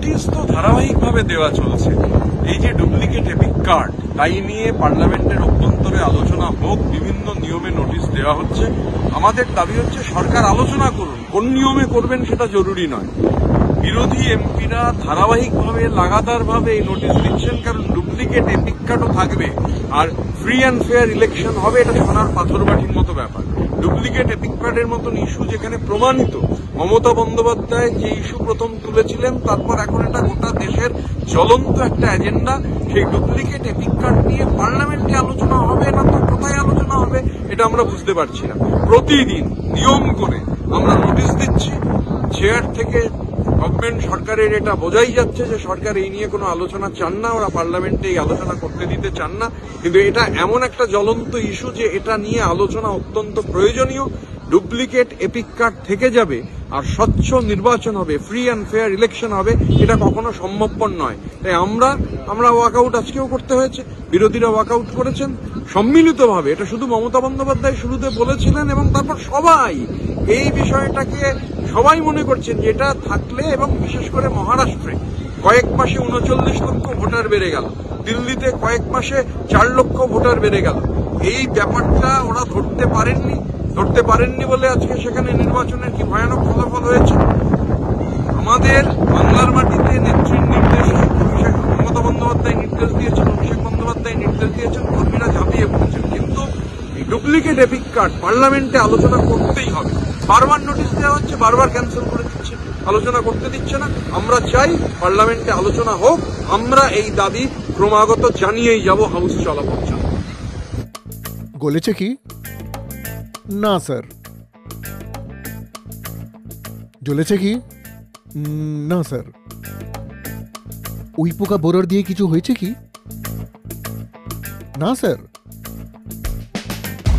Notice তো ধারাবাহিকভাবে দেওয়া চলছে। এই যে ডুপ্লিকেট এপিক কার্ড, তাই নিয়ে পার্লামেন্টের অভ্যন্তরে আলোচনা হোক, বিভিন্ন নিয়মে নোটিশ দেওয়া হচ্ছে। আমাদের দাবি হচ্ছে সরকার আলোচনা করুন, কোন নিয়মে করবেন সেটা জরুরি নয়। বিরোধী এমপিরা ধারাবাহিকভাবে লাগাতারভাবে এই নোটিশ দিচ্ছেন, কারণ ডুপ্লিকেট এপিক কার্ডও থাকবে আর ফ্রি অ্যান্ড ফেয়ার ইলেকশন হবে, এটা সোনার পাথরবাটির মতো ব্যাপার। ডুপ্লিকেট এপিক কার্ডের মতন ইস্যু যেখানে প্রমাণিত, মমতা বন্দ্যোপাধ্যায় যে ইস্যু প্রথম তুলেছিলেন, তারপর এখন এটা গোটা দেশের জ্বলন্ত একটা এজেন্ডা। সেই ডুপ্লিকেট এপিক কার্ড নিয়ে পার্লামেন্টে আলোচনা হবে না তো কোথায় আলোচনা হবে, এটা আমরা বুঝতে পারছি না। প্রতিদিন নিয়ম করে আমরা নোটিশ দিচ্ছি, চেয়ার থেকে গভর্নমেন্ট সরকারের এটা বোঝাই যাচ্ছে যে সরকার এই নিয়ে কোনো আলোচনা চান না, ওরা পার্লামেন্টে এই আলোচনা করতে দিতে চান না। কিন্তু এটা এমন একটা জ্বলন্ত ইস্যু যে এটা নিয়ে আলোচনা অত্যন্ত প্রয়োজনীয়। ডুপ্লিকেট এপিক কার্ড থেকে যাবে আর স্বচ্ছ নির্বাচন হবে, ফ্রি অ্যান্ড ফেয়ার ইলেকশন হবে, এটা কখনো সম্ভবপর নয়। তাই আমরা ওয়াকআউট আজকেও করতে হয়েছে, বিরোধীরা ওয়াকআউট করেছেন সম্মিলিতভাবে। এটা শুধু মমতা বন্দ্যোপাধ্যায় শুরুতে বলেছিলেন এবং তারপর সবাই এই বিষয়টাকে সবাই মনে করছেন যে এটা থাকলে, এবং বিশেষ করে মহারাষ্ট্রে কয়েক মাসে 39 লক্ষ ভোটার বেড়ে গেল, দিল্লিতে কয়েক মাসে 4 লক্ষ ভোটার বেড়ে গেল। এই ব্যাপারটা ওরা ধরতে পারেননি বলে আজকে সেখানে নির্বাচনের কি ভয়ানক ফলাফল হয়েছে। আমাদের বাংলার মাটিতে নেত্রীর নির্দেশে মমতা বন্দ্যোপাধ্যায় নির্দেশ দিয়েছেন, অভিষেক বন্দ্যোপাধ্যায় নির্দেশ দিয়েছেন, কর্মীরা ঝাঁপিয়ে পড়েছেন। কিন্তু এই ডুপ্লিকেট এপিক কার্ড পার্লামেন্টে আলোচনা করতেই হবে। বারবার নোটিশ দেওয়া হচ্ছে, বারবার ক্যান্সেল করে দিচ্ছে, আলোচনা করতে দিচ্ছে না। আমরা চাই পার্লামেন্টে আলোচনা হোক, আমরা এই দাবি ক্রমাগত জানিয়েই যাব হাউস চলাপথ। বলেছে কি না স্যার, জ্বলেছে কি না স্যার, উই পোকা বোরর দিয়ে কিছু হয়েছে কি না স্যার।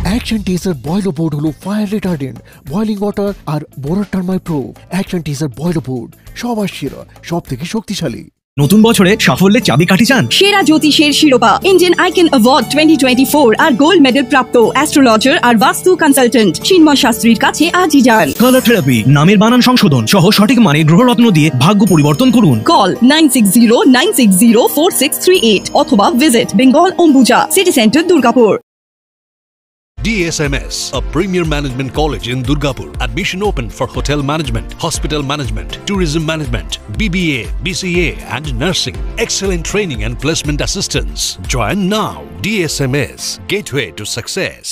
অ্যাকশন টেসার বয়লো বোর্ড হলো ফায়ার রিটার্ডেন্ট, বয়লিং ওয়াটার আর বোরর টার্মাইট প্রো। অ্যাকশন টেসার বয়লো বোর্ড সবার সেরা, সব থেকে শক্তিশালী। নতুন বছরে সাফল্যের চাবিকাঠি চান? সেরা জ্যোতিষের শিরোপা, ইন্ডিয়ান আইকন অ্যাওয়ার্ড 2024 আর গোল্ড মেডেল প্রাপ্ত অ্যাস্ট্রোলজার আর বাস্তু কনসালটেন্ট চিন্ময় শাস্ত্রীর কাছে আজই যান। কালার থেরাপি, নামের বানান সংশোধন সহ সঠিক মানে গ্রহরত্ন দিয়ে ভাগ্য পরিবর্তন করুন। কল 9609604638 অথবা visit Bengal Ambuja city centre, Durgapur. DSMS, a premier management college in Durgapur. Admission open for hotel management, hospital management, tourism management, BBA, BCA and nursing. Excellent training and placement assistance. Join now. DSMS, gateway to success.